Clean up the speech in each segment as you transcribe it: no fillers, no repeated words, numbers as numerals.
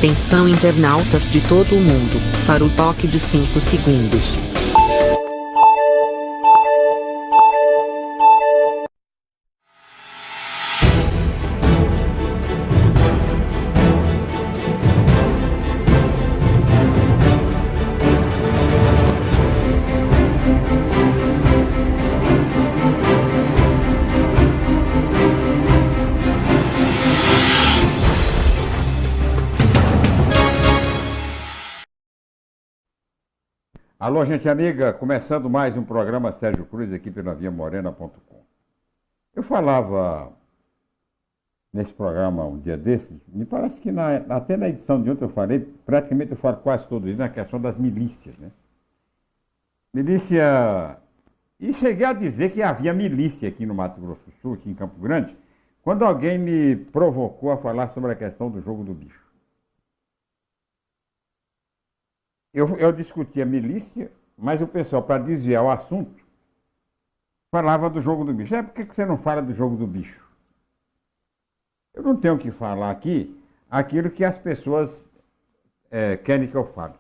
Atenção internautas de todo o mundo, para o toque de 5 segundos. Alô, gente amiga, começando mais um programa Sérgio Cruz aqui pela viamorena.com. Eu falava nesse programa um dia desses, me parece que até na edição de ontem eu falei, praticamente eu falo quase todo dia na questão das milícias, né? Milícia... E cheguei a dizer que havia milícia aqui no Mato Grosso do Sul, aqui em Campo Grande, quando alguém me provocou a falar sobre a questão do jogo do bicho. Eu discutia milícia, mas o pessoal, para desviar o assunto, falava do jogo do bicho. Por que você não fala do jogo do bicho? Eu não tenho que falar aqui aquilo que as pessoas querem que eu fale.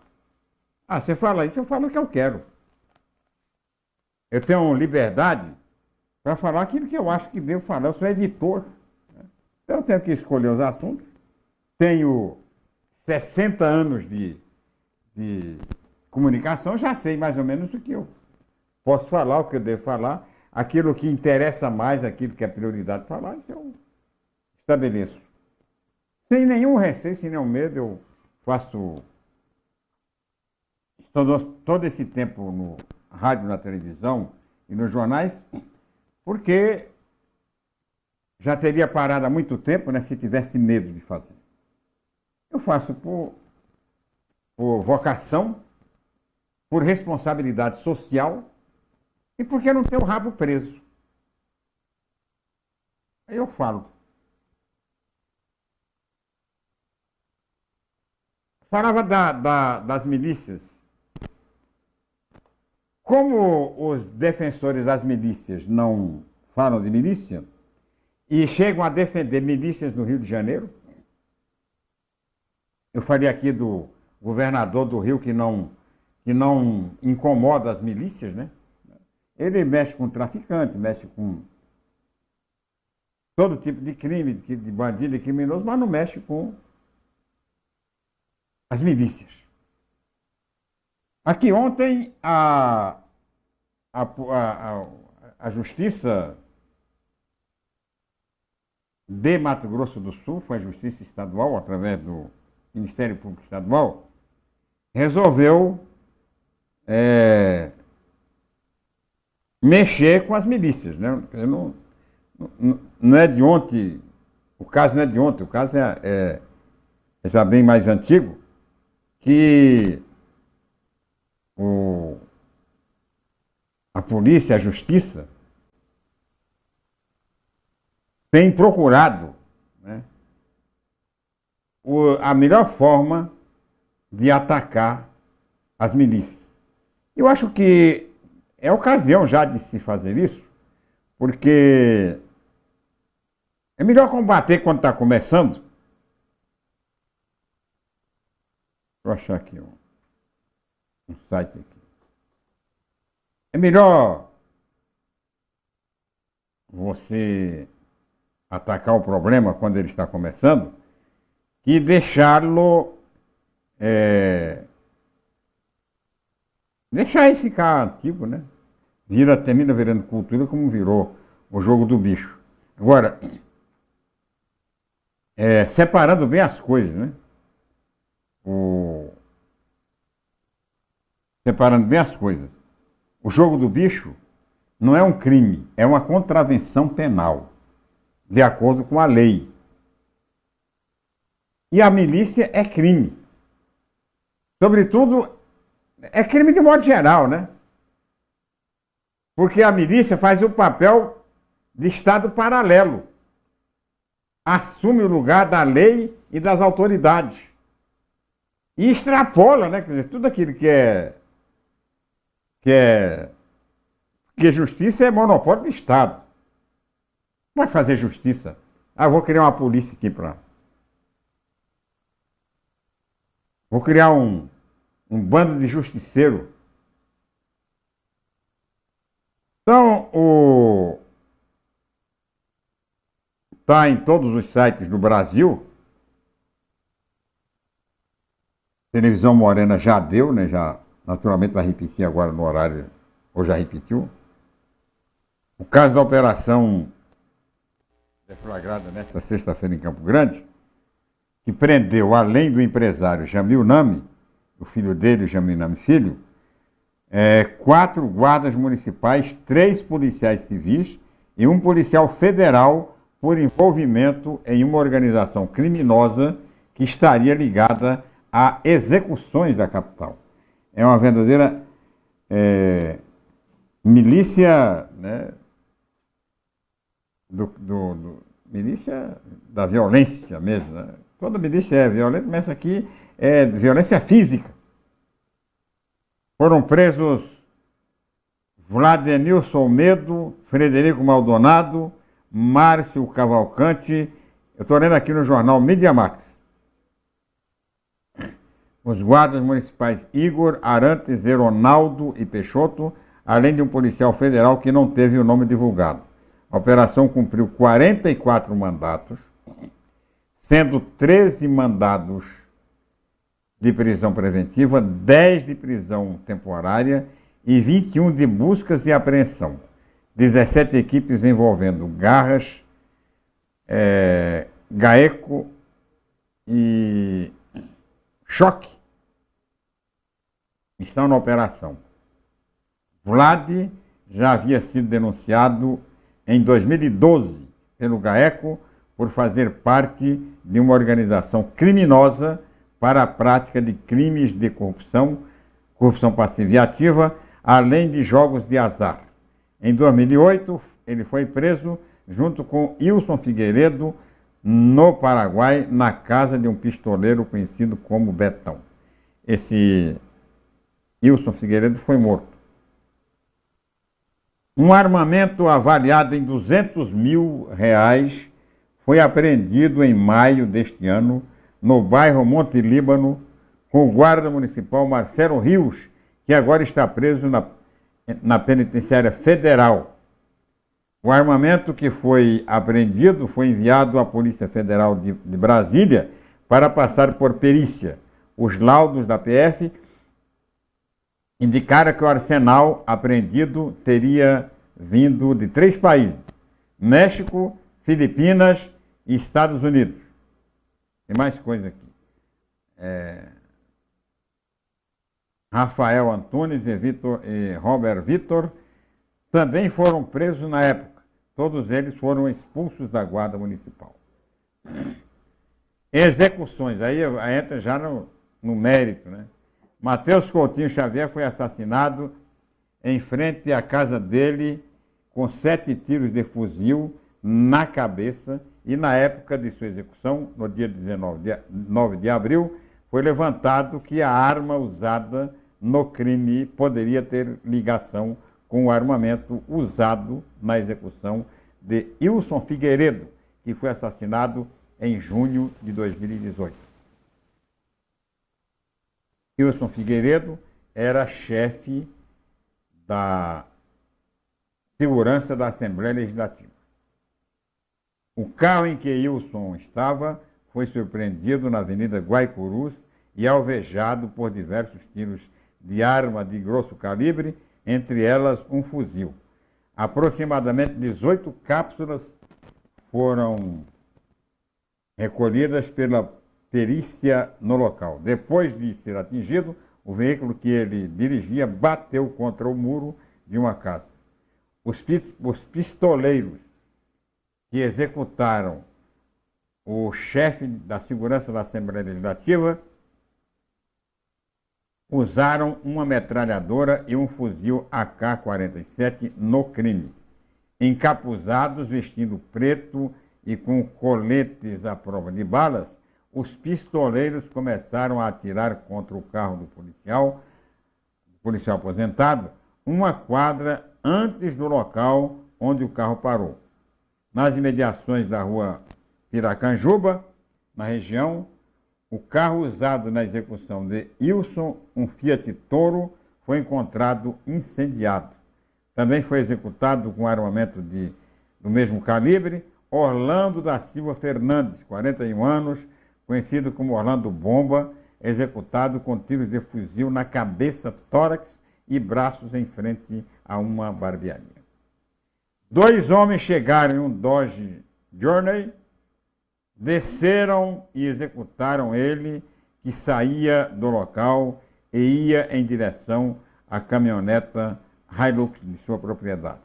Ah, você fala isso, eu falo o que eu quero. Eu tenho liberdade para falar aquilo que eu acho que devo falar. Eu sou editor, né? Então eu tenho que escolher os assuntos. Tenho 60 anos de comunicação, já sei mais ou menos o que eu posso falar, o que eu devo falar, aquilo que interessa mais, aquilo que é prioridade falar, isso eu estabeleço. Sem nenhum receio, sem nenhum medo, eu faço todo esse tempo no rádio, na televisão e nos jornais, porque já teria parado há muito tempo, né, se tivesse medo de fazer. Eu faço por vocação, por responsabilidade social e porque não tem o rabo preso. Aí eu falo. Falava das milícias. Como os defensores das milícias não falam de milícia e chegam a defender milícias no Rio de Janeiro, eu falei aqui do governador do Rio que não incomoda as milícias, né? Ele mexe com traficante, mexe com todo tipo de crime, de bandido e criminoso, mas não mexe com as milícias. Aqui ontem a Justiça de Mato Grosso do Sul, foi a Justiça Estadual, através do Ministério Público Estadual, resolveu mexer com as milícias, né? Não é de ontem, o caso não é de ontem, o caso é já bem mais antigo, que a polícia, a justiça, tem procurado, né, a melhor forma de atacar as milícias. Eu acho que é ocasião já de se fazer isso, porque é melhor combater quando está começando. Vou achar aqui um site aqui. É melhor você atacar o problema quando ele está começando que deixá-lo deixar esse ficar antigo, né? Termina virando cultura como virou o jogo do bicho. Agora, separando bem as coisas, né? Separando bem as coisas. O jogo do bicho não é um crime, é uma contravenção penal, de acordo com a lei. E a milícia é crime. Sobretudo, é crime de modo geral, né? Porque a milícia faz o papel de Estado paralelo. Assume o lugar da lei e das autoridades. E extrapola, né? Quer dizer, tudo aquilo que justiça é monopólio do Estado. Não vai fazer justiça. Ah, vou criar uma polícia aqui para Vou criar um bando de justiceiro. Então, está em todos os sites do Brasil. Televisão Morena já deu, né? Já, naturalmente vai repetir agora no horário, ou já repetiu. O caso da operação deflagrada nesta sexta-feira em Campo Grande, que prendeu, além do empresário Jamil Nami, o filho dele, o Jamil Nami Filho, 4 guardas municipais, 3 policiais civis e um policial federal por envolvimento em uma organização criminosa que estaria ligada a execuções da capital. É uma verdadeira milícia, né, milícia da violência mesmo. Né? Toda milícia é violenta, mas essa aqui é violência física. Foram presos Vladenilson Medo, Frederico Maldonado, Márcio Cavalcante. Eu estou lendo aqui no jornal Mídia Max. Os guardas municipais Igor, Arantes, Ronaldo e Peixoto, além de um policial federal que não teve o nome divulgado. A operação cumpriu 44 mandatos, sendo 13 mandados de prisão preventiva, 10 de prisão temporária e 21 de buscas e apreensão. 17 equipes envolvendo Garras, GAECO e Choque estão na operação. Vlad já havia sido denunciado em 2012 pelo GAECO por fazer parte de uma organização criminosa para a prática de crimes de corrupção, corrupção passiva e ativa, além de jogos de azar. Em 2008, ele foi preso junto com Wilson Figueiredo no Paraguai, na casa de um pistoleiro conhecido como Betão. Esse Wilson Figueiredo foi morto. Um armamento avaliado em R$200 mil foi apreendido em maio deste ano no bairro Monte Líbano com o guarda municipal Marcelo Rios, que agora está preso na penitenciária federal. O armamento que foi apreendido foi enviado à Polícia Federal de Brasília para passar por perícia. Os laudos da PF indicaram que o arsenal apreendido teria vindo de 3 países: México, Filipinas e Estados Unidos. Tem mais coisa aqui. Rafael Antunes e Robert Vitor também foram presos na época. Todos eles foram expulsos da Guarda Municipal. Execuções, aí entra já no mérito, né? Matheus Coutinho Xavier foi assassinado em frente à casa dele com 7 tiros de fuzil na cabeça e na época de sua execução, no dia 9 de abril, foi levantado que a arma usada no crime poderia ter ligação com o armamento usado na execução de Wilson Figueiredo, que foi assassinado em junho de 2018. Wilson Figueiredo era chefe da segurança da Assembleia Legislativa. O carro em que Wilson estava foi surpreendido na Avenida Guaicurus e alvejado por diversos tiros de arma de grosso calibre, entre elas um fuzil. Aproximadamente 18 cápsulas foram recolhidas pela perícia no local. Depois de ser atingido, o veículo que ele dirigia bateu contra o muro de uma casa. Os pistoleiros que executaram o chefe da segurança da Assembleia Legislativa usaram uma metralhadora e um fuzil AK-47 no crime. Encapuzados, vestindo preto e com coletes à prova de balas, os pistoleiros começaram a atirar contra o carro do policial aposentado, uma quadra antes do local onde o carro parou. Nas imediações da rua Piracanjuba, na região, o carro usado na execução de Wilson, um Fiat Toro, foi encontrado incendiado. Também foi executado com armamento do mesmo calibre Orlando da Silva Fernandes, 41 anos, conhecido como Orlando Bomba, executado com tiros de fuzil na cabeça, tórax e braços em frente a uma barbearia. 2 homens chegaram em um Dodge Journey, desceram e executaram ele, que saía do local e ia em direção à caminhoneta Hilux de sua propriedade.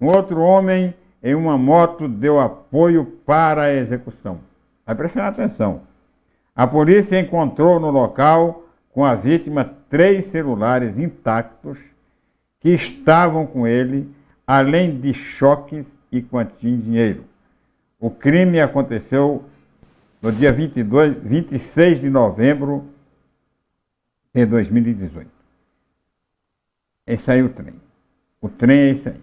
Um outro homem em uma moto deu apoio para a execução. Vai prestar atenção. A polícia encontrou no local com a vítima 3 celulares intactos que estavam com ele, além de choques e quantia em dinheiro. O crime aconteceu no dia 26 de novembro de 2018. Esse aí é o trem. O trem é esse aí.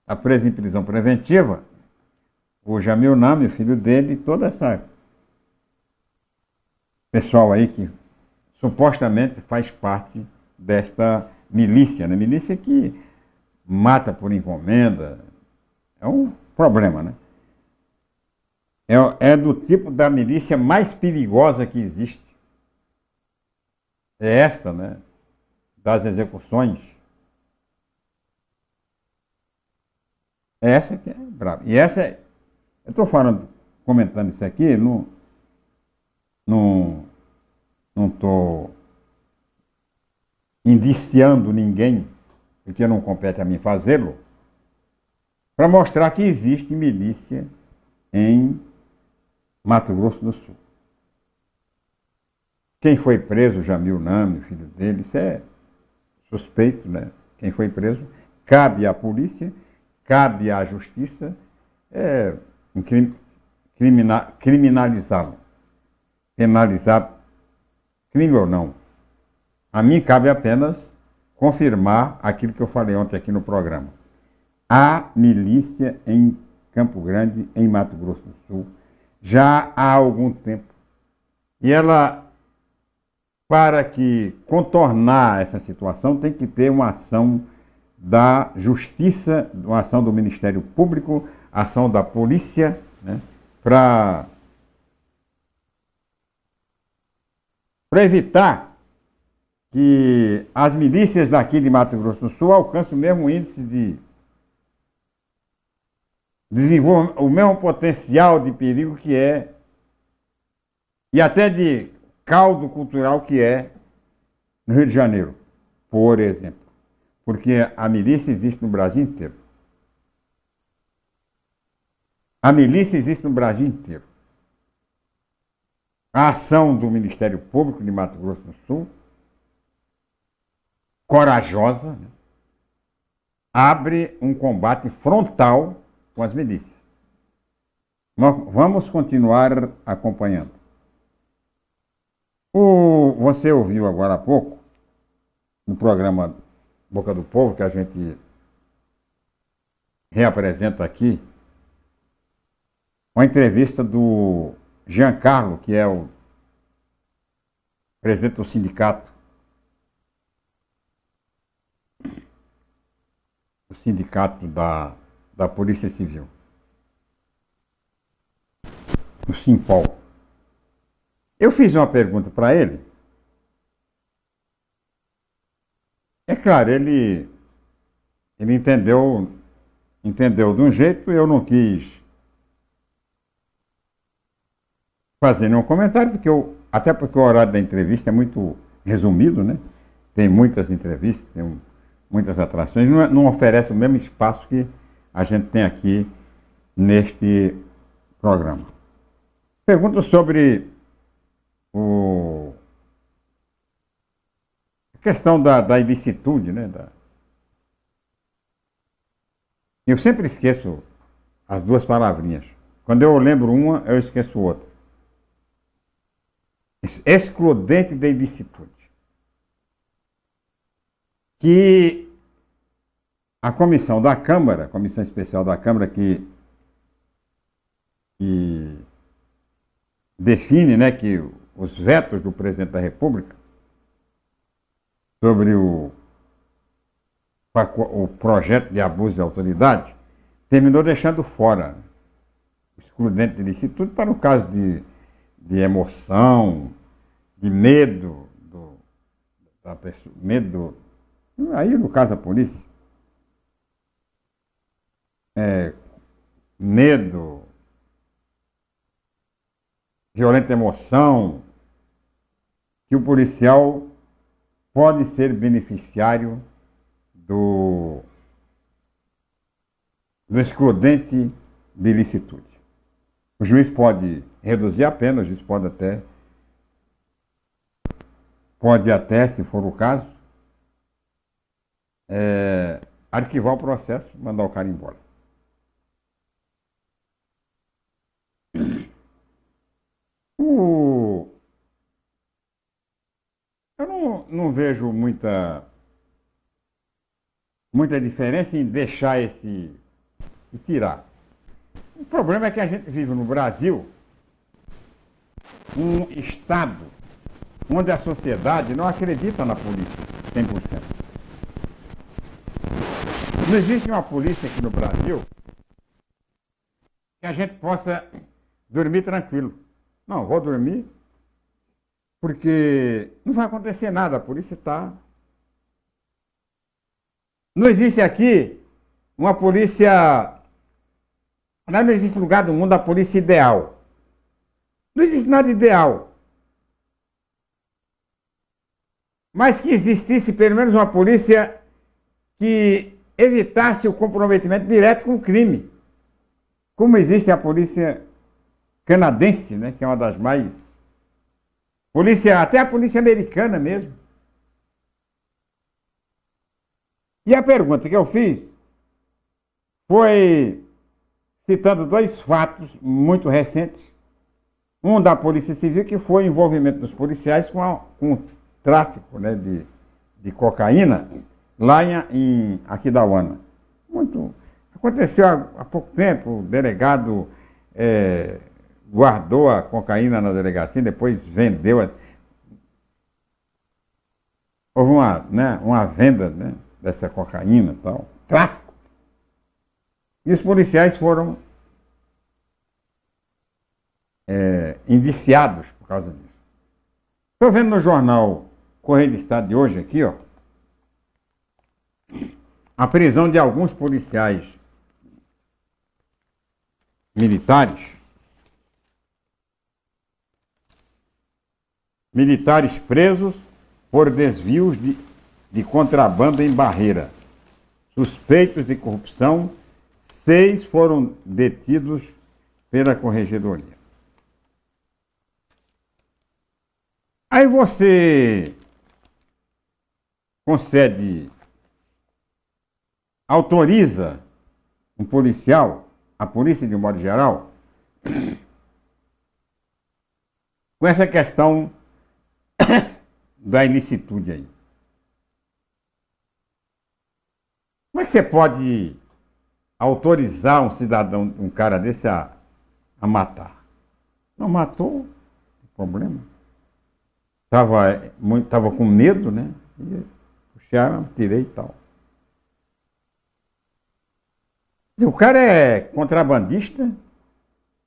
Está preso em prisão preventiva o Jamil Nami, o filho dele, e toda essa pessoal aí que supostamente faz parte desta milícia, né? Milícia que mata por encomenda. É um problema, né? É do tipo da milícia mais perigosa que existe. É esta, né? Das execuções. Essa que é brava. E essa é... Eu estou falando, comentando isso aqui, não estou indiciando ninguém, porque não compete a mim fazê-lo, para mostrar que existe milícia em Mato Grosso do Sul. Quem foi preso, Jamil Nami, filho dele, isso é suspeito, né? Quem foi preso, cabe à polícia, cabe à justiça criminalizá-lo. Penalizar, crime ou não. A mim cabe apenas confirmar aquilo que eu falei ontem aqui no programa. Há milícia em Campo Grande, em Mato Grosso do Sul, já há algum tempo. E ela, para que contornar essa situação, tem que ter uma ação da Justiça, uma ação do Ministério Público, ação da polícia, né, para evitar que as milícias daqui de Mato Grosso do Sul alcancem o mesmo índice de desenvolvam o mesmo potencial de perigo que é, e até de caldo cultural que é no Rio de Janeiro, por exemplo. Porque a milícia existe no Brasil inteiro. A milícia existe no Brasil inteiro. A ação do Ministério Público de Mato Grosso do Sul, corajosa, né, abre um combate frontal com as milícias. Nós vamos continuar acompanhando. Você ouviu agora há pouco, no programa Boca do Povo, que a gente reapresenta aqui, uma entrevista do Giancarlo, que é o presidente do sindicato. O sindicato da Polícia Civil. O Simpol. Eu fiz uma pergunta para ele. É claro, ele entendeu de um jeito, eu não quis fazer nenhum comentário, até porque o horário da entrevista é muito resumido, né? Tem muitas entrevistas, tem muitas atrações, não oferece o mesmo espaço que a gente tem aqui neste programa. Pergunta sobre a questão da ilicitude, né? Eu sempre esqueço as duas palavrinhas. Quando eu lembro uma, eu esqueço outra. Excludente da ilicitude. Que a comissão da Câmara, a comissão especial da Câmara que define, né, que os vetos do presidente da República sobre o projeto de abuso de autoridade, terminou deixando fora o excludente de licitude para o caso de emoção, de medo da pessoa, medo, aí no caso da polícia, medo, violenta emoção, que o policial pode ser beneficiário do excludente de ilicitude. O juiz pode reduzir a pena, o juiz pode até, se for o caso, arquivar o processo e mandar o cara embora. Eu não vejo muita diferença em deixar e tirar. O problema é que a gente vive no Brasil um estado onde a sociedade não acredita na polícia 100%. Não existe uma polícia aqui no Brasil que a gente possa dormir tranquilo. Não, vou dormir porque não vai acontecer nada, a polícia está... Não existe aqui uma polícia... Não existe lugar do mundo a polícia ideal. Não existe nada ideal. Mas que existisse pelo menos uma polícia que evitasse o comprometimento direto com o crime. Como existe a polícia canadense, né, que é uma das mais... até a polícia americana mesmo. E a pergunta que eu fiz foi citando dois fatos muito recentes. Um da Polícia Civil, que foi o envolvimento dos policiais com o tráfico, né, de cocaína lá em Aquidauana. Aconteceu há pouco tempo, o delegado guardou a cocaína na delegacia, depois vendeu. Houve uma venda, né, dessa cocaína e tal, tráfico. E os policiais foram indiciados por causa disso. Estou vendo no jornal Correio do Estado de hoje aqui, ó, a prisão de alguns policiais militares presos por desvios de contrabando em Barreira. Suspeitos de corrupção, 6 foram detidos pela Corregedoria. Aí você autoriza um policial, a polícia de um modo geral, com essa questão da ilicitude aí. Como é que você pode autorizar um cidadão, um cara desse a matar? Não matou, não tem problema. Tava com medo, né? E puxaram, tirei e tal. O cara é contrabandista,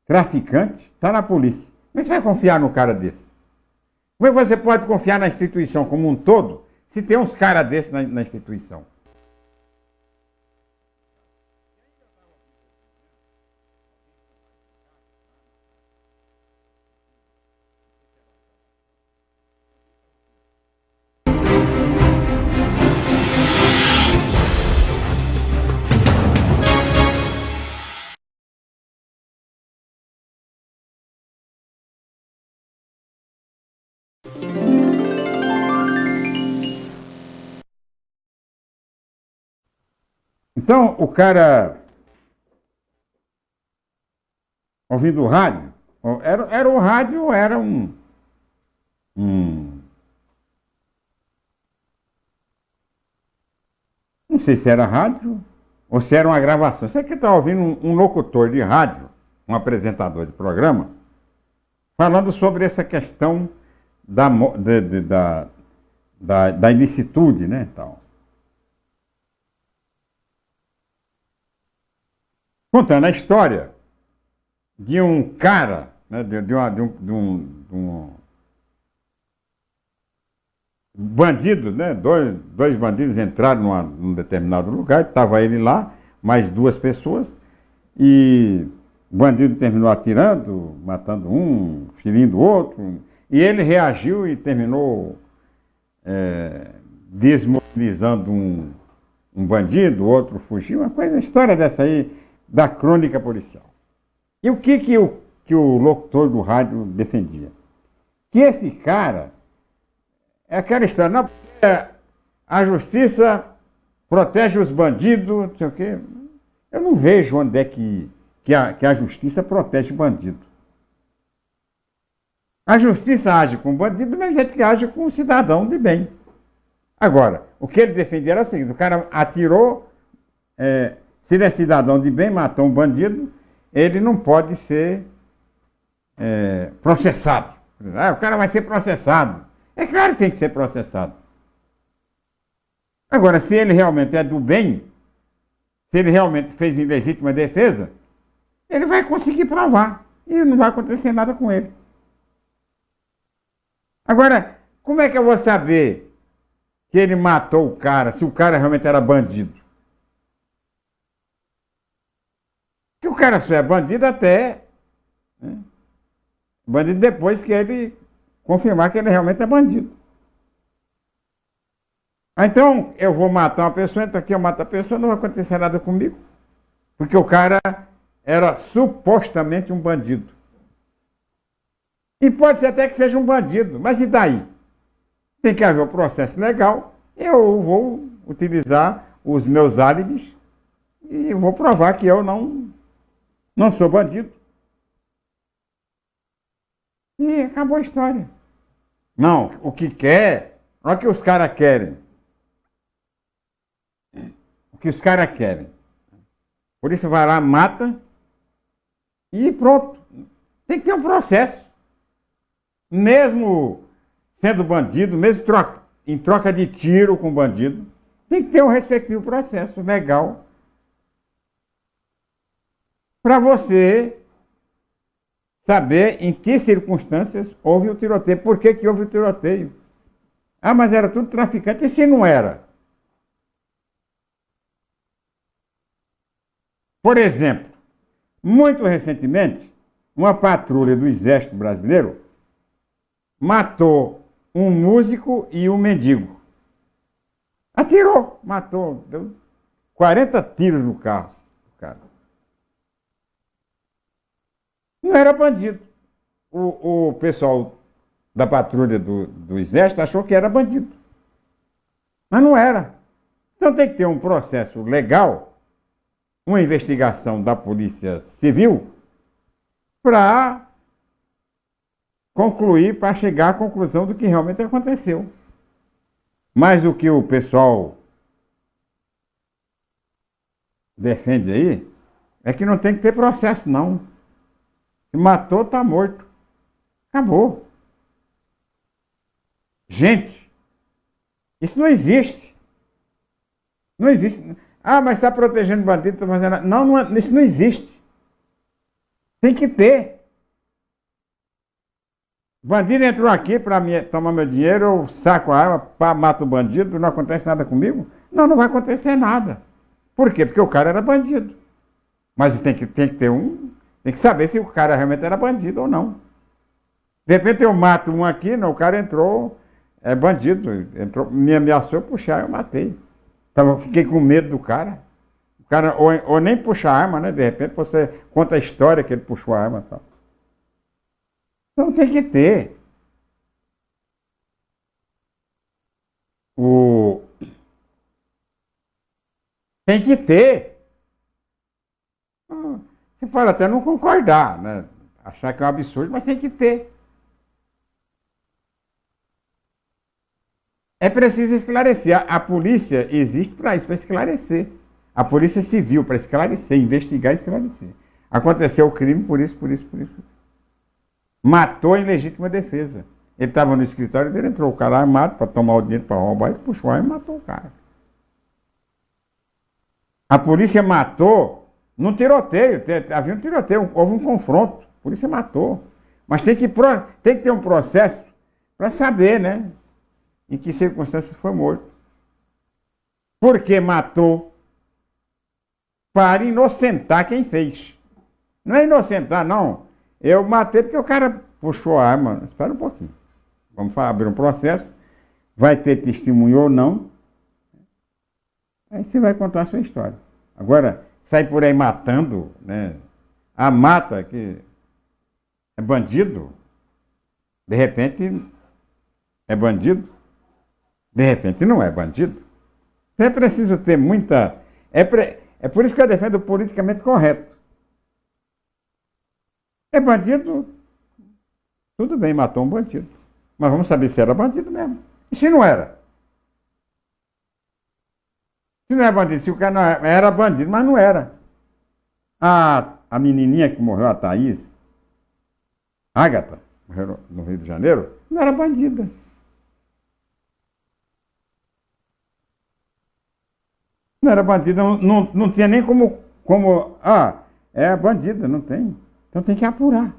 traficante, está na polícia. Como é que você vai confiar num cara desse? Como é que você pode confiar na instituição como um todo se tem uns caras desses na instituição? Então, o cara, ouvindo o rádio, era o rádio ou era não sei se era rádio ou se era uma gravação. Você que está ouvindo um locutor de rádio, um apresentador de programa, falando sobre essa questão da ilicitude, né, tal. Contando a história de um cara, né, de um bandido, né, dois bandidos entraram num determinado lugar, estava ele lá, mais duas pessoas, e o bandido terminou atirando, matando um, ferindo o outro, e ele reagiu e terminou desmobilizando um bandido, o outro fugiu, uma história dessa aí, da crônica policial. E o que o locutor do rádio defendia? Que esse cara, é aquela história, não, porque a justiça protege os bandidos, não sei o quê. Eu não vejo onde é que a justiça protege bandido. A justiça age com o bandido do mesmo jeito que age com o cidadão de bem. Agora, o que ele defendia era o seguinte: o cara atirou, se ele é cidadão de bem, matou um bandido, ele não pode ser processado. O cara vai ser processado. É claro que tem que ser processado. Agora, se ele realmente é do bem, se ele realmente fez ilegítima defesa, ele vai conseguir provar. E não vai acontecer nada com ele. Agora, como é que eu vou saber que ele matou o cara, se o cara realmente era bandido? Que o cara só é bandido até, né, bandido depois que ele confirmar que ele realmente é bandido. Então, eu vou matar uma pessoa, então aqui eu mato a pessoa, não vai acontecer nada comigo. Porque o cara era supostamente um bandido. E pode ser até que seja um bandido, mas e daí? Tem que haver o processo legal, eu vou utilizar os meus álibis e vou provar que eu não sou bandido. E acabou a história. Não, o que quer, olha o que os caras querem. O que os caras querem. Por isso vai lá, mata e pronto. Tem que ter um processo. Mesmo sendo bandido, mesmo em troca de tiro com bandido, tem que ter um respectivo processo legal para você saber em que circunstâncias houve o tiroteio. Por que houve o tiroteio? Ah, mas era tudo traficante. E se não era? Por exemplo, muito recentemente, uma patrulha do Exército Brasileiro matou um músico e um mendigo. Atirou, matou, deu 40 tiros no carro do cara. Não era bandido. O pessoal da patrulha do Exército achou que era bandido. Mas não era. Então tem que ter um processo legal, uma investigação da Polícia Civil, para concluir, para chegar à conclusão do que realmente aconteceu. Mas o que o pessoal defende aí é que não tem que ter processo, não. Se matou, está morto. Acabou. Gente, isso não existe. Não existe. Ah, mas está protegendo bandido, está fazendo. Não, isso não existe. Tem que ter. Bandido entrou aqui para tomar meu dinheiro, eu saco a arma, mato o bandido, não acontece nada comigo? Não, não vai acontecer nada. Por quê? Porque o cara era bandido. Mas tem que ter tem que saber se o cara realmente era bandido ou não. De repente eu mato um aqui, não, o cara entrou, é bandido, entrou, me ameaçou puxar, eu matei. Então, fiquei com medo do cara. O cara ou nem puxa a arma, né? De repente você conta a história que ele puxou a arma e tal. Então tem que ter. Tem que ter. Você pode até não concordar, né? Achar que é um absurdo, mas tem que ter. É preciso esclarecer. A polícia existe para isso, para esclarecer. A polícia civil, para esclarecer, investigar e esclarecer. Aconteceu o crime por isso, por isso, por isso. Matou em legítima defesa. Ele estava no escritório dele, entrou o cara armado para tomar o dinheiro para roubar, ele puxou a arma e matou o cara. A polícia matou num tiroteio, havia um tiroteio, houve um confronto, a polícia matou. Mas tem que ter um processo para saber, né, em que circunstâncias foi morto. Porque matou para inocentar quem fez. Não é inocentar, não. Eu matei porque o cara puxou a arma. Espera um pouquinho. Vamos abrir um processo. Vai ter testemunho ou não. Aí você vai contar a sua história. Agora, sair por aí matando, né? A mata que é bandido. De repente é bandido. De repente não é bandido. É preciso ter muita... É por isso que eu defendo o politicamente correto. É bandido, tudo bem, matou um bandido. Mas vamos saber se era bandido mesmo. E se não era? Se não é bandido, se o cara não era bandido, mas não era. A menininha que morreu, a Thaís, Ágata, morreu no Rio de Janeiro, não era bandida. Não era bandida, não tinha nem como... é bandida, não tem. Então tem que apurar.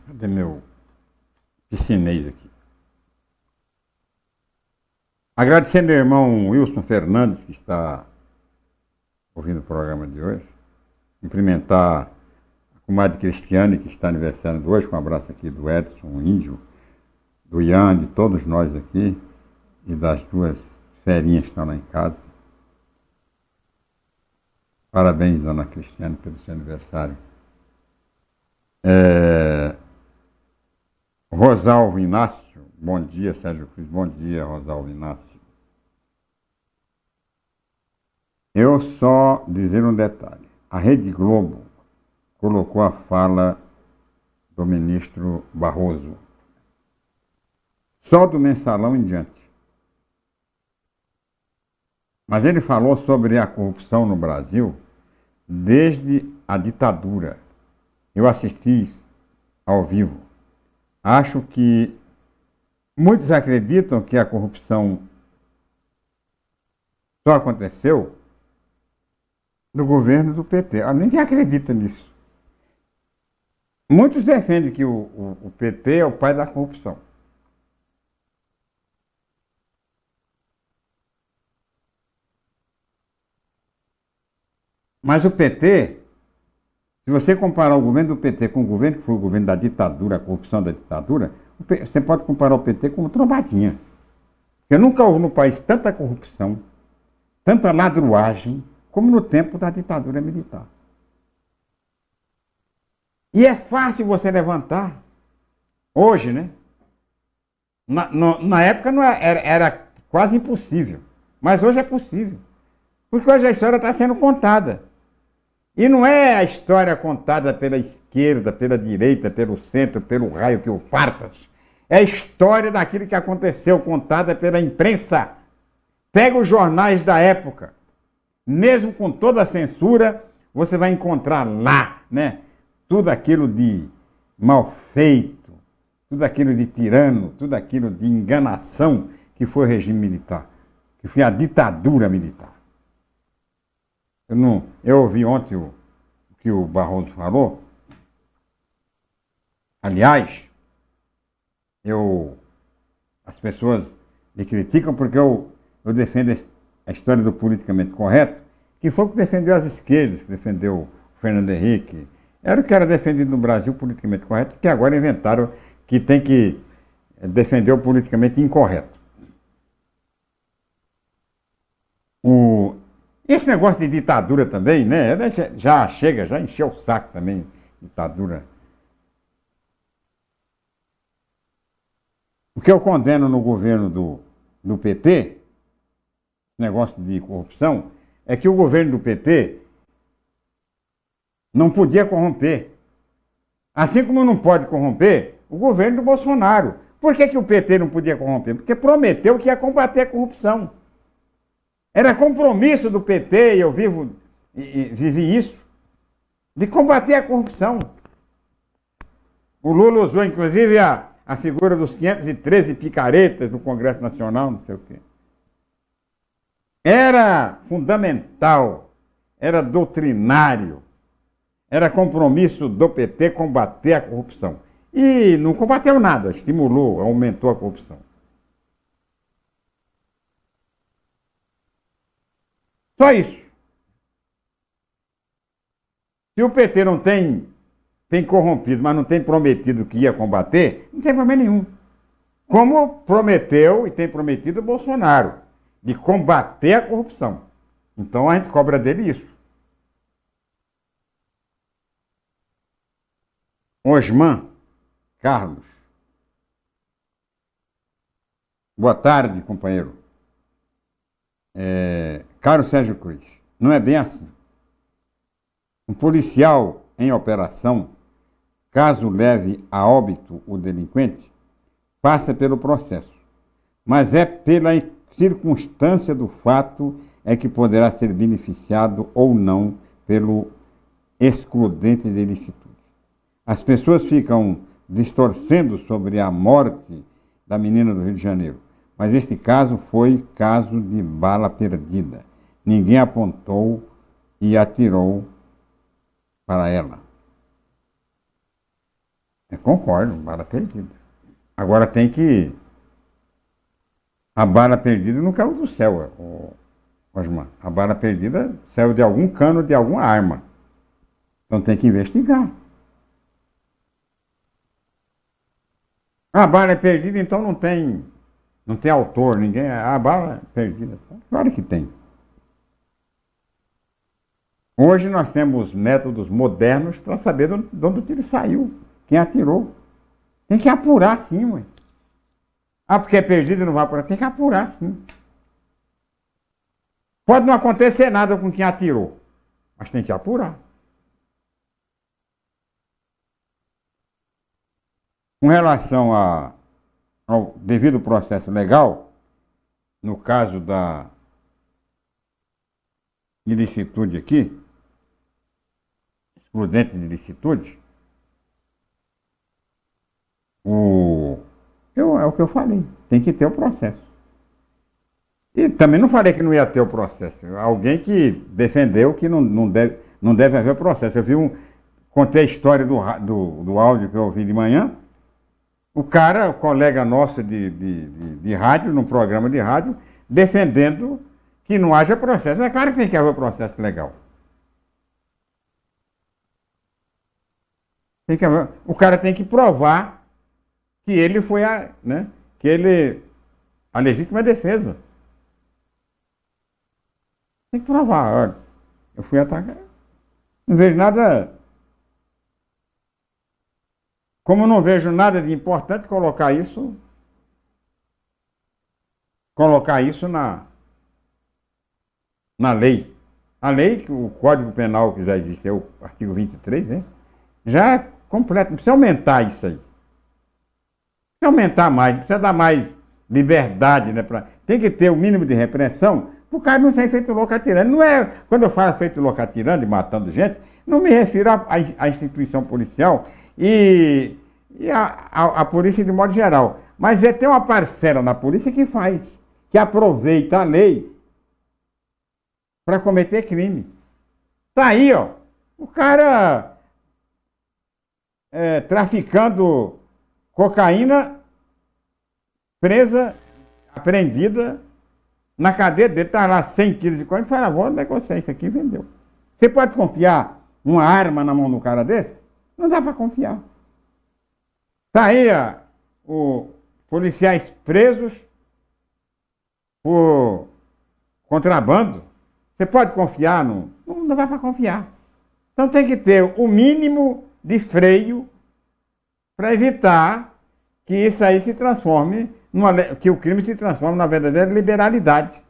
Cadê meu piscinês aqui? Agradecer meu irmão Wilson Fernandes, que está ouvindo o programa de hoje. Cumprimentar a comadre Cristiane, que está aniversariando hoje, com um abraço aqui do Edson, o Índio, do Ian, de todos nós aqui, e das duas ferinhas que estão lá em casa. Parabéns, dona Cristiane, pelo seu aniversário. Rosalvo Inácio, bom dia, Sérgio Cruz, bom dia, Rosalvo Inácio. Eu só dizer um detalhe. A Rede Globo colocou a fala do ministro Barroso só do mensalão em diante. Mas ele falou sobre a corrupção no Brasil desde a ditadura. Eu assisti ao vivo. Acho que muitos acreditam que a corrupção só aconteceu no governo do PT. Ninguém acredita nisso. Muitos defendem que o PT é o pai da corrupção. Mas o PT, se você comparar o governo do PT com o governo que foi o governo da ditadura, a corrupção da ditadura, você pode comparar o PT com trombadinha. Porque nunca houve no país tanta corrupção, tanta ladruagem, como no tempo da ditadura militar. E é fácil você levantar. Hoje, né? Na época não era quase impossível. Mas hoje é possível. Porque hoje a história está sendo contada. E não é a história contada pela esquerda, pela direita, pelo centro, pelo raio que o partas. É a história daquilo que aconteceu, contada pela imprensa. Pega os jornais da época. Mesmo com toda a censura, você vai encontrar lá, né? Tudo aquilo de mal feito, tudo aquilo de tirano, tudo aquilo de enganação que foi o regime militar, que foi a ditadura militar. Eu ouvi ontem o que o Barroso falou. Aliás, as pessoas me criticam porque eu defendo a história do politicamente correto, que foi o que defendeu as esquerdas, que defendeu o Fernando Henrique. Era o que era defendido no Brasil, politicamente correto, que agora inventaram que tem que defender o politicamente incorreto. Esse negócio de ditadura também, né? Já chega, já encheu o saco também, ditadura. O que eu condeno no governo do PT, negócio de corrupção, é que o governo do PT não podia corromper. Assim como não pode corromper o governo do Bolsonaro. Por que o PT não podia corromper? Porque prometeu que ia combater a corrupção. Era compromisso do PT, e eu vivi isso, de combater a corrupção. O Lula usou, inclusive, a figura dos 513 picaretas do Congresso Nacional, não sei o quê. Era fundamental, era doutrinário, era compromisso do PT combater a corrupção. E não combateu nada, estimulou, aumentou a corrupção. Só isso. Se o PT não tem corrompido, mas não tem prometido que ia combater, não tem problema nenhum. Como prometeu e tem prometido o Bolsonaro, de combater a corrupção. Então a gente cobra dele isso. Osman Carlos. Boa tarde, companheiro. Caro Sérgio Cruz, não é bem assim. Um policial em operação, caso leve a óbito o delinquente, passa pelo processo, mas é pela circunstância do fato é que poderá ser beneficiado ou não pelo excludente de ilicitude. As pessoas ficam distorcendo sobre a morte da menina do Rio de Janeiro, mas este caso foi caso de bala perdida. Ninguém apontou e atirou para ela. Eu concordo, bala perdida. Agora tem que... A bala perdida não caiu do céu, Osmar. A bala perdida saiu de algum cano, de alguma arma. Então tem que investigar. A bala é perdida, então não tem autor, ninguém... A bala é perdida. Claro que tem. Hoje nós temos métodos modernos para saber de onde o tiro saiu, quem atirou. Tem que apurar sim, ué. Ah, porque é perdido e não vai apurar. Tem que apurar sim. Pode não acontecer nada com quem atirou, mas tem que apurar. Com relação ao devido processo legal, no caso da ilicitude aqui, excludente de ilicitude, é o que eu falei, tem que ter o processo. E também não falei que não ia ter o processo. Alguém que defendeu que não deve haver processo. Contei a história do áudio que eu ouvi de manhã. O cara, o colega nosso de rádio, num programa de rádio, defendendo que não haja processo. É claro que tem que haver processo legal. O cara tem que provar que ele foi a legítima defesa. Tem que provar. Olha, eu fui atacado. Não vejo nada. Como eu não vejo nada de importante, colocar isso na lei. A lei, o Código Penal que já existe, é o artigo 23, né? Já é completo. Não precisa aumentar isso aí. Não precisa aumentar mais, precisa dar mais liberdade, né? Tem que ter o mínimo de repressão. O cara não ser feito louco atirando. Não é, quando eu falo feito louco atirando e matando gente, não me refiro à instituição policial e a polícia de modo geral. Mas tem uma parcela na polícia que faz, que aproveita a lei para cometer crime. Tá aí, ó, o cara traficando cocaína, apreendida, na cadeia dele, tá lá 100 quilos de cocaína, fala, vou negociar isso aqui e vendeu. Você pode confiar uma arma na mão de um cara desse? Não dá para confiar. Tá aí, os policiais presos por contrabando. Você pode confiar? Não dá para confiar. Então tem que ter o mínimo de freio para evitar que isso aí se transforme, que o crime se transforme na verdadeira liberalidade.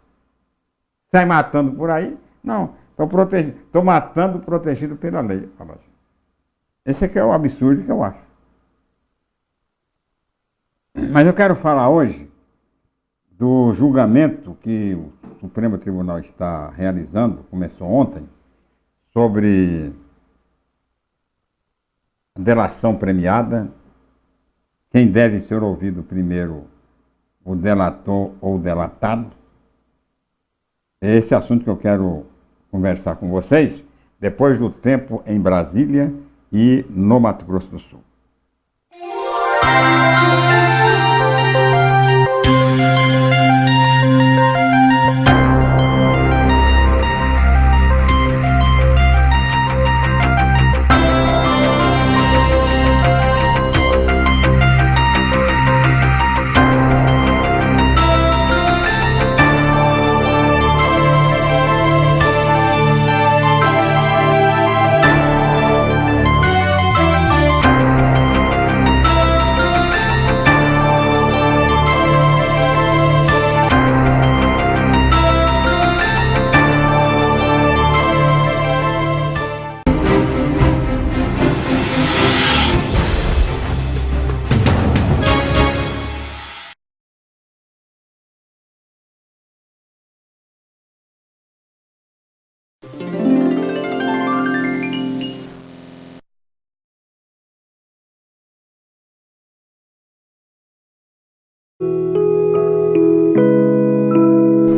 Sai matando por aí? Não, estou matando protegido pela lei. Esse aqui é o absurdo que eu acho. Mas eu quero falar hoje do julgamento que o Supremo Tribunal está realizando, começou ontem, sobre a delação premiada, quem deve ser ouvido primeiro, o delator ou o delatado. É esse assunto que eu quero conversar com vocês, depois do tempo em Brasília e no Mato Grosso do Sul.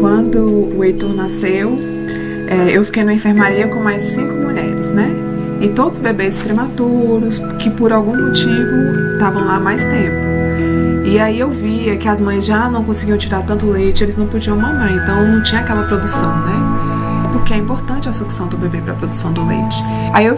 Quando o Heitor nasceu, eu fiquei na enfermaria com mais 5 mulheres, né? E todos bebês prematuros, que por algum motivo estavam lá mais tempo. E aí eu via que as mães já não conseguiam tirar tanto leite, eles não podiam mamar, então não tinha aquela produção, né? Porque é importante a sucção do bebê para a produção do leite. Aí eu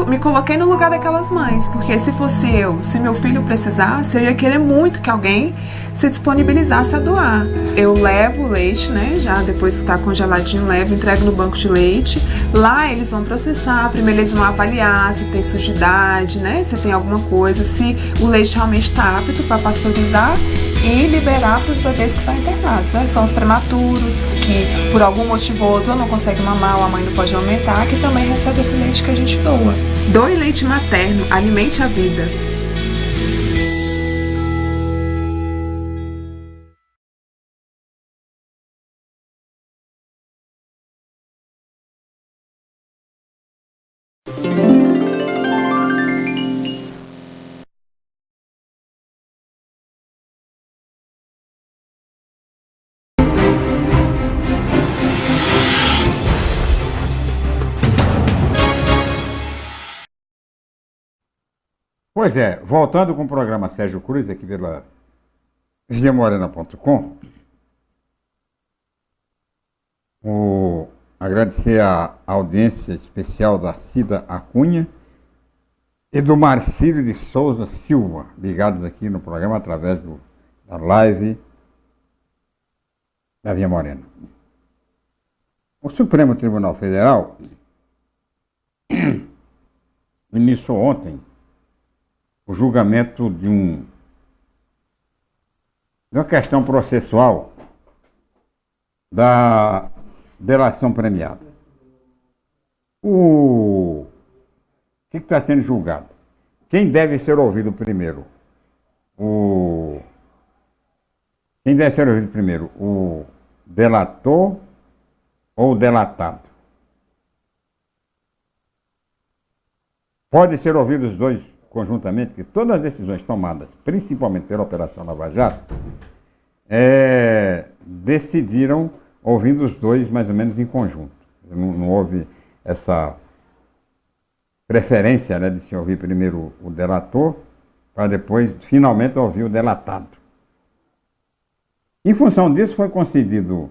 me coloquei no lugar daquelas mães, porque se fosse eu, se meu filho precisasse, eu ia querer muito que alguém se disponibilizasse a doar. Eu levo o leite, né, já depois que está congeladinho, entrego no banco de leite. Lá eles vão processar, primeiro eles vão avaliar se tem sujidade, né, se tem alguma coisa, se o leite realmente está apto para pasteurizar e liberar para os bebês que estão internados, né? São os prematuros, que por algum motivo ou outro não conseguem mamar ou a mãe não pode aumentar, que também recebe esse leite que a gente doa. Doe leite materno, alimente a vida. Pois é, voltando com o programa Sérgio Cruz, aqui pela viamorena.com, agradecer a audiência especial da Cida Acunha e do Marcílio de Souza Silva, ligados aqui no programa através da live da Via Morena. O Supremo Tribunal Federal iniciou ontem o julgamento de uma questão processual da delação premiada. O que está sendo julgado? Quem deve ser ouvido primeiro? Quem deve ser ouvido primeiro? O delator ou o delatado? Pode ser ouvido os dois conjuntamente, que todas as decisões tomadas, principalmente pela Operação Lava Jato, decidiram ouvindo os dois mais ou menos em conjunto. Não houve essa preferência, né, de se ouvir primeiro o delator, para depois, finalmente, ouvir o delatado. Em função disso, foi concedido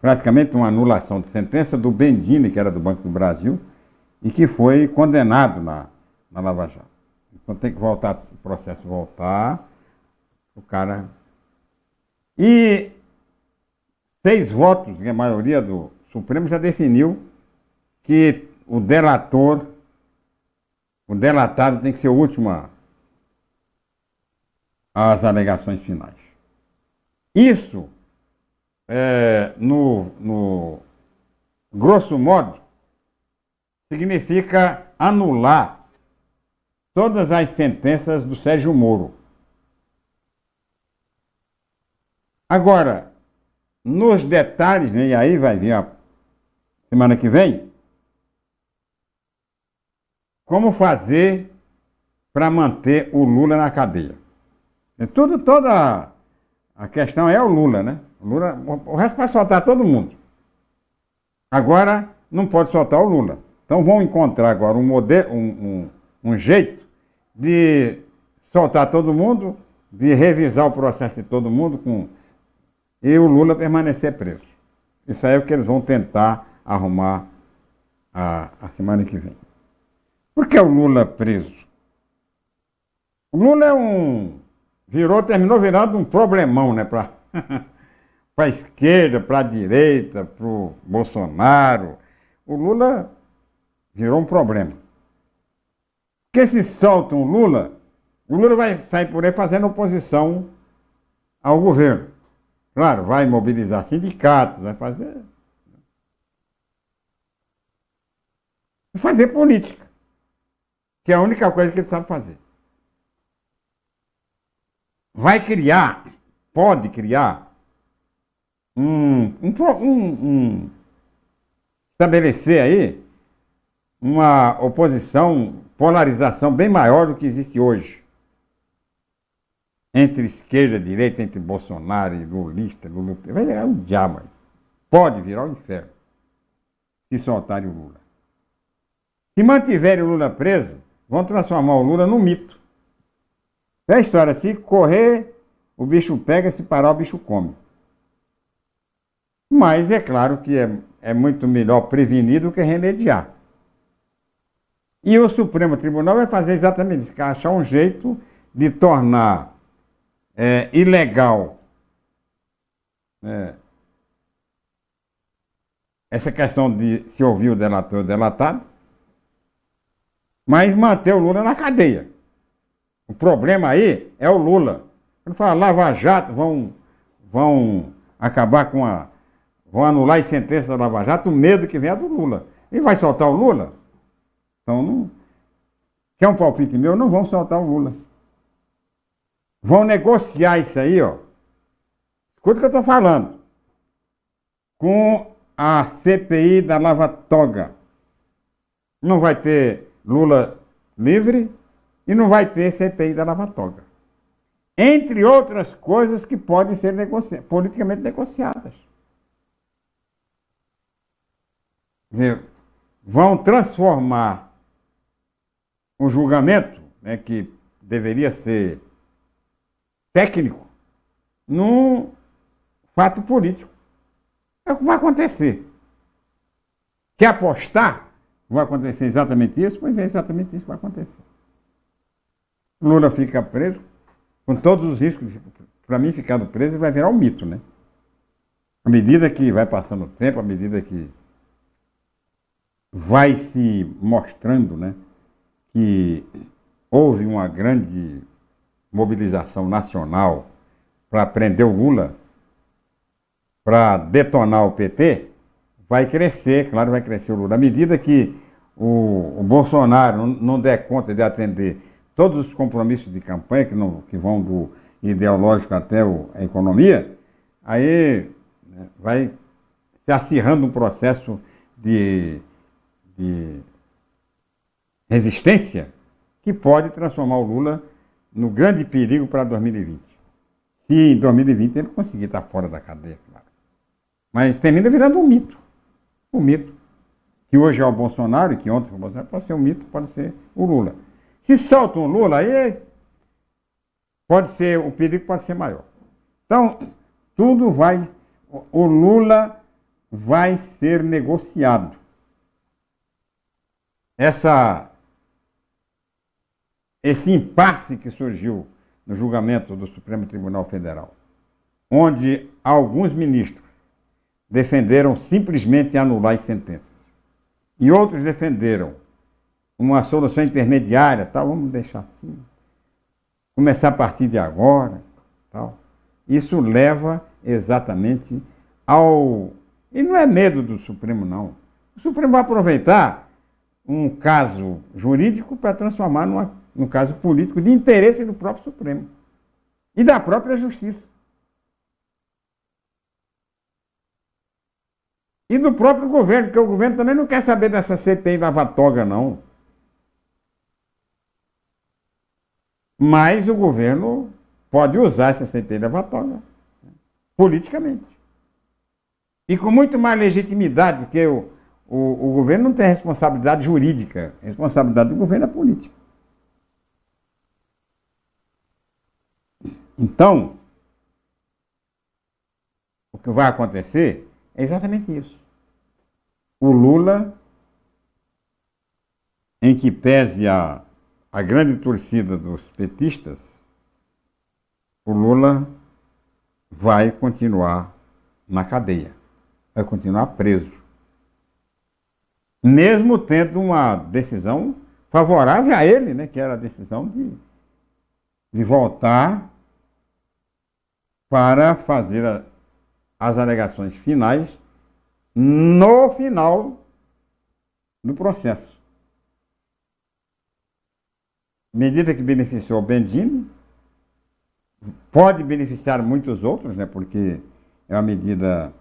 praticamente uma anulação de sentença do Bendini, que era do Banco do Brasil, e que foi condenado na Lava Jato. Então tem que voltar, o processo voltar, o cara... E 6 votos, que a maioria do Supremo já definiu que o delatado tem que ser o último às alegações finais. Isso, no grosso modo, significa anular todas as sentenças do Sérgio Moro. Agora, nos detalhes, né, e aí vai vir a semana que vem, como fazer para manter o Lula na cadeia. Toda a questão é o Lula, né? O resto vai soltar todo mundo. Agora não pode soltar o Lula. Então vão encontrar agora um jeito de soltar todo mundo, de revisar o processo de todo mundo e o Lula permanecer preso. Isso aí é o que eles vão tentar arrumar a semana que vem. Por que o Lula preso? O Lula terminou virando um problemão, né? Para a esquerda, para a direita, para o Bolsonaro. O Lula virou um problema. Porque se soltam o Lula vai sair por aí fazendo oposição ao governo. Claro, vai mobilizar sindicatos, vai fazer política, que é a única coisa que ele sabe fazer. Pode criar estabelecer aí uma oposição, polarização bem maior do que existe hoje. Entre esquerda e direita, entre Bolsonaro e lulista, vai virar um diabo. Pode virar o inferno se soltarem o Lula. Se mantiverem o Lula preso, vão transformar o Lula num mito. É a história, se correr, o bicho pega, se parar, o bicho come. Mas é claro que é muito melhor prevenir do que remediar. E o Supremo Tribunal vai fazer exatamente isso, achar um jeito de tornar ilegal essa questão de se ouvir o delator ou o delatado, mas manter o Lula na cadeia. O problema aí é o Lula. Quando fala Lava Jato, vão acabar vão anular as sentenças da Lava Jato, o medo que vem é do Lula. E vai soltar o Lula? Então, não. Quer um palpite meu? Não vão soltar o Lula. Vão negociar isso aí, ó. Escuta o que eu estou falando. Com a CPI da Lava Toga. Não vai ter Lula livre e não vai ter CPI da Lava Toga. Entre outras coisas que podem ser politicamente negociadas. Vão transformar o julgamento, né, que deveria ser técnico, num fato político. É o que vai acontecer. Quer apostar? Vai acontecer exatamente isso? Pois é exatamente isso que vai acontecer. Lula fica preso, com todos os riscos. Para mim, ficando preso, vai virar um mito, né? À medida que vai passando o tempo, à medida que vai se mostrando, né, que houve uma grande mobilização nacional para prender o Lula, para detonar o PT, vai crescer, claro, vai crescer o Lula. À medida que o Bolsonaro não der conta de atender todos os compromissos de campanha, que vão do ideológico até a economia, aí, né, vai se acirrando um processo de resistência que pode transformar o Lula no grande perigo para 2020. Se em 2020 ele conseguir estar fora da cadeia, claro. Mas termina virando um mito. Um mito. Que hoje é o Bolsonaro e que ontem foi o Bolsonaro, pode ser um mito, pode ser o Lula. Se soltam o Lula, aí o perigo pode ser maior. Então, o Lula vai ser negociado. Esse impasse que surgiu no julgamento do Supremo Tribunal Federal, onde alguns ministros defenderam simplesmente anular as sentenças, e outros defenderam uma solução intermediária, tal, vamos deixar assim, começar a partir de agora, tal. Isso leva exatamente e não é medo do Supremo, não. O Supremo vai aproveitar um caso jurídico para transformar num caso político de interesse do próprio Supremo e da própria Justiça. E do próprio governo, porque o governo também não quer saber dessa CPI Lava Toga, não. Mas o governo pode usar essa CPI levatória politicamente. E com muito mais legitimidade, porque o governo não tem responsabilidade jurídica. A responsabilidade do governo é política. Então, o que vai acontecer é exatamente isso. O Lula, em que pese a grande torcida dos petistas, o Lula vai continuar na cadeia, vai continuar preso. Mesmo tendo uma decisão favorável a ele, né, que era a decisão de voltar para fazer as alegações finais no final do processo. Medida que beneficiou o Bendini, pode beneficiar muitos outros, né, porque é uma medida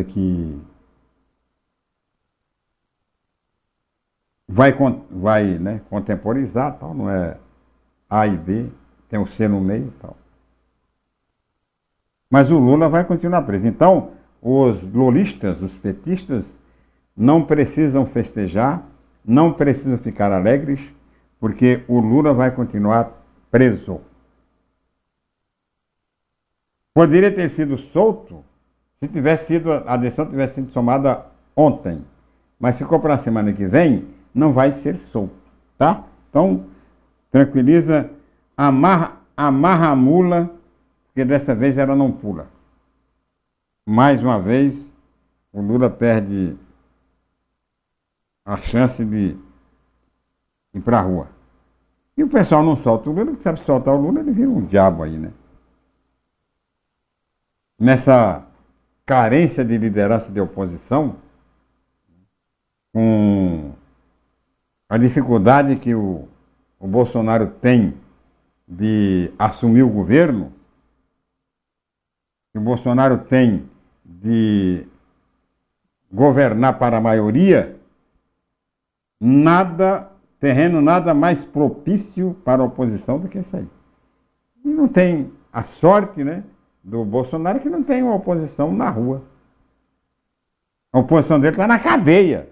que vai né, contemporizar, tal, não é A e B, tem o C no meio e tal. Mas o Lula vai continuar preso. Então, os lulistas, os petistas, não precisam festejar, não precisam ficar alegres, porque o Lula vai continuar preso. Poderia ter sido solto se a decisão tivesse sido tomada ontem, mas ficou para a semana que vem, não vai ser solto, tá? Então, tranquiliza, amarra a mula, porque dessa vez ela não pula. Mais uma vez, o Lula perde a chance de ir para a rua. E o pessoal não solta o Lula, porque sabe soltar o Lula, ele vira um diabo aí, né? Nessa carência de liderança de oposição, com a dificuldade que o Bolsonaro tem de assumir o governo, que o Bolsonaro tem de governar para a maioria, terreno nada mais propício para a oposição do que isso aí. E não tem a sorte, né, do Bolsonaro, que não tem uma oposição na rua. A oposição dele está na cadeia.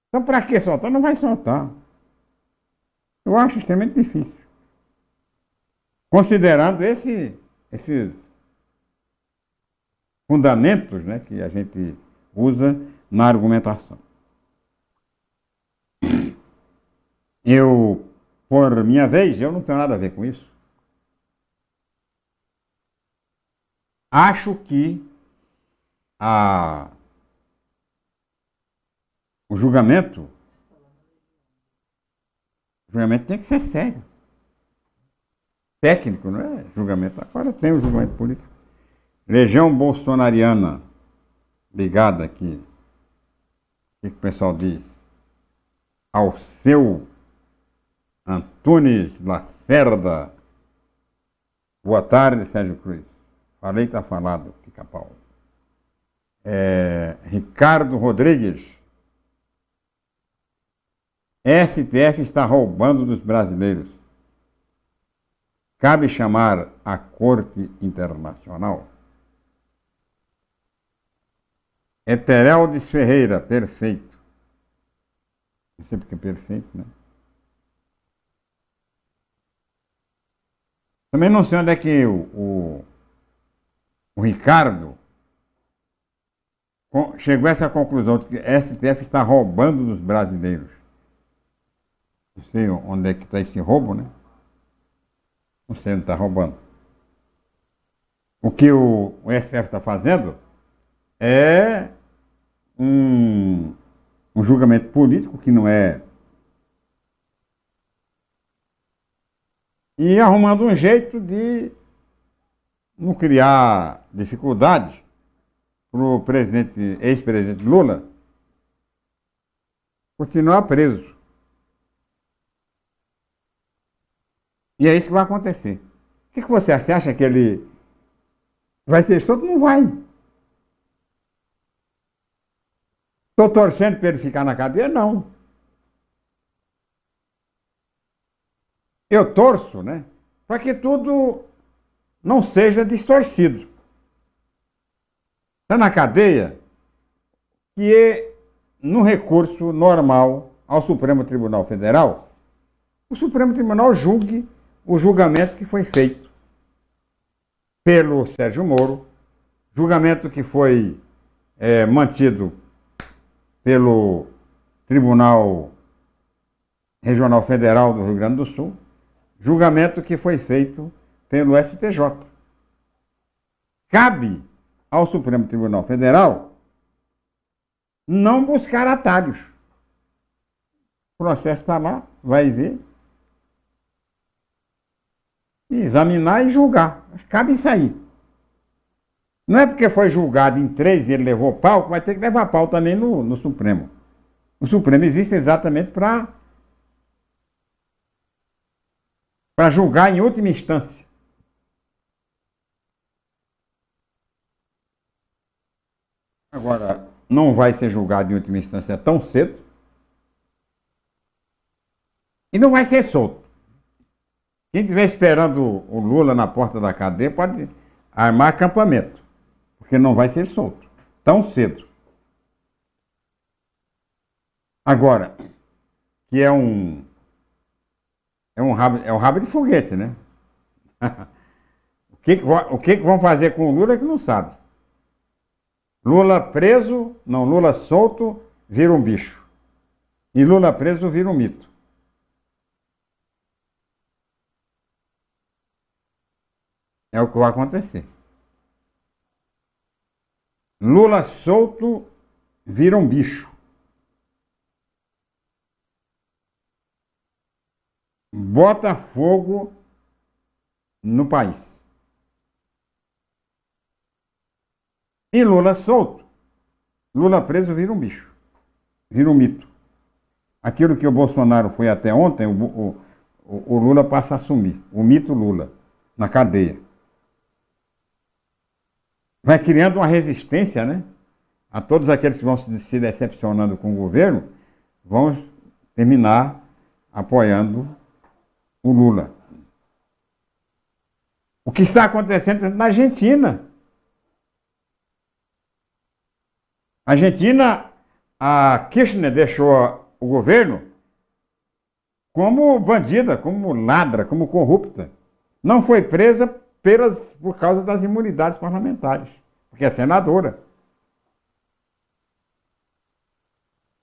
Então, para que soltar? Não vai soltar. Eu acho extremamente difícil. Considerando esses fundamentos, né, que a gente usa na argumentação. Eu, por minha vez, eu não tenho nada a ver com isso. Acho que o julgamento tem que ser sério. Técnico, não é julgamento. Agora tem o julgamento político. Legião bolsonariana ligada aqui, o que o pessoal diz? Ao seu Antunes Lacerda. Boa tarde, Sérgio Cruz. Falei, está falado, Pica-Pau. Ricardo Rodrigues. STF está roubando dos brasileiros. Cabe chamar a Corte Internacional? Etereldes Ferreira, perfeito. Não sei porque é perfeito, né? Também não sei onde é que o Ricardo chegou a essa conclusão de que a STF está roubando dos brasileiros. Não sei onde é que está esse roubo, né? Não sei onde está roubando. O que o STF está fazendo é um julgamento político que não é. E arrumando um jeito de não criar dificuldades para o ex-presidente Lula continuar preso. E é isso que vai acontecer. O que você acha? Você acha que ele vai ser solto? Não vai. Estou torcendo para ele ficar na cadeia? Não. eu torço, né, para que tudo não seja distorcido. Está na cadeia que no recurso normal ao Supremo Tribunal Federal, o Supremo Tribunal julgue o julgamento que foi feito pelo Sérgio Moro, julgamento que foi mantido pelo Tribunal Regional Federal do Rio Grande do Sul, julgamento que foi feito pelo STJ. Cabe ao Supremo Tribunal Federal não buscar atalhos. O processo está lá, vai ver, examinar e julgar. Cabe isso aí. Não é porque foi julgado em 3 e ele levou pau, que vai ter que levar pau também no Supremo. O Supremo existe exatamente para julgar em última instância. Agora, não vai ser julgado em última instância tão cedo e não vai ser solto. Quem estiver esperando o Lula na porta da cadeia pode armar acampamento, porque não vai ser solto tão cedo. Agora, que é um rabo de foguete, né? O que vão fazer com o Lula é que não sabe. Lula preso, não, Lula solto, vira um bicho. E Lula preso vira um mito. É o que vai acontecer. Lula solto vira um bicho. Bota fogo no país. E Lula solto, Lula preso vira um bicho, vira um mito. Aquilo que o Bolsonaro foi até ontem, o Lula passa a assumir, o mito Lula, na cadeia. Vai criando uma resistência, né? A todos aqueles que vão se decepcionando com o governo, vão terminar apoiando o Lula. O que está acontecendo na Argentina? A Argentina, a Kirchner deixou o governo como bandida, como ladra, como corrupta. Não foi presa por causa das imunidades parlamentares, porque é senadora.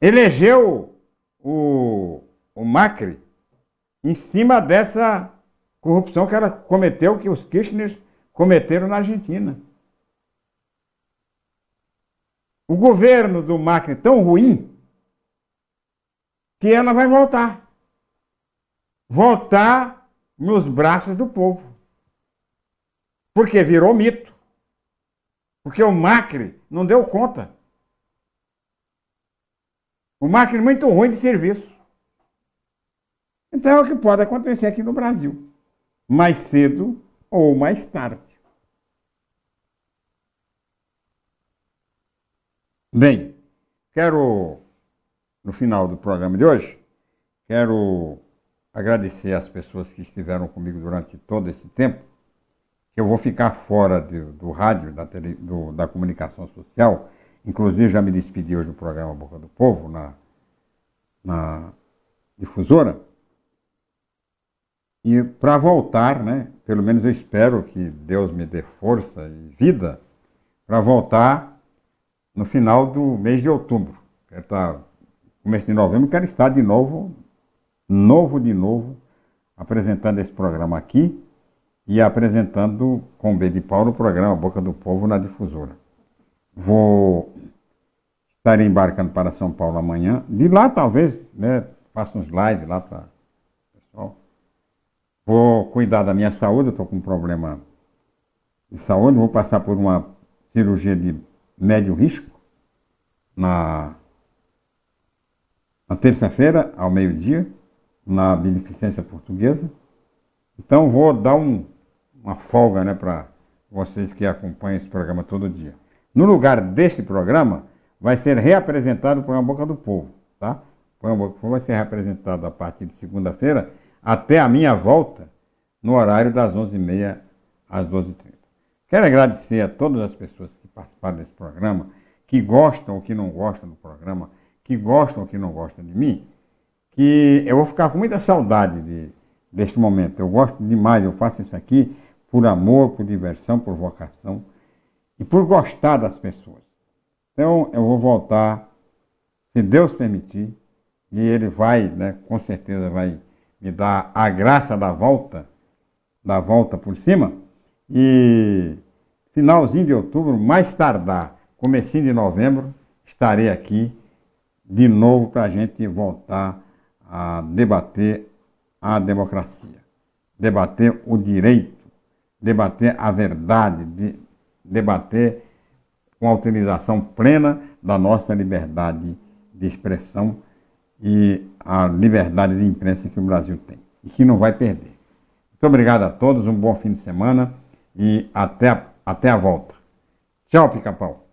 Elegeu o Macri em cima dessa corrupção que ela cometeu, que os Kirchners cometeram na Argentina. O governo do Macri é tão ruim que ela vai voltar. Voltar nos braços do povo. Porque virou mito. Porque o Macri não deu conta. O Macri é muito ruim de serviço. Então é o que pode acontecer aqui no Brasil. Mais cedo ou mais tarde. Bem, no final do programa de hoje, quero agradecer às pessoas que estiveram comigo durante todo esse tempo, que eu vou ficar fora do rádio, da comunicação social, inclusive já me despedi hoje do programa Boca do Povo, na difusora, e para voltar, né, pelo menos eu espero que Deus me dê força e vida, para voltar no final do mês de outubro. Começo de novembro, quero estar de novo, apresentando esse programa aqui e apresentando com B de Paulo o programa Boca do Povo na difusora. Vou estar embarcando para São Paulo amanhã. De lá, talvez, né, faço uns lives lá para o pessoal. Vou cuidar da minha saúde, eu estou com um problema de saúde, vou passar por uma cirurgia de médio risco na terça-feira, ao meio-dia, na Beneficência Portuguesa. Então vou dar uma folga, né, para vocês que acompanham esse programa todo dia. No lugar deste programa, vai ser reapresentado o programa Boca do Povo, tá? O programa Boca do Povo vai ser reapresentado a partir de segunda-feira, até a minha volta, no horário das 11h30 às 12h30. Quero agradecer a todas as pessoas que participaram desse programa, que gostam ou que não gostam do programa, que gostam ou que não gostam de mim, que eu vou ficar com muita saudade deste momento. Eu gosto demais, eu faço isso aqui por amor, por diversão, por vocação e por gostar das pessoas. Então eu vou voltar, se Deus permitir, e Ele vai, né, com certeza vai me dar a graça da volta por cima, e finalzinho de outubro, mais tardar, comecinho de novembro, estarei aqui de novo para a gente voltar a debater a democracia, debater o direito, debater a verdade, debater com a utilização plena da nossa liberdade de expressão e a liberdade de imprensa que o Brasil tem e que não vai perder. Muito obrigado a todos, um bom fim de semana e até a volta. Tchau, Pica-Pau.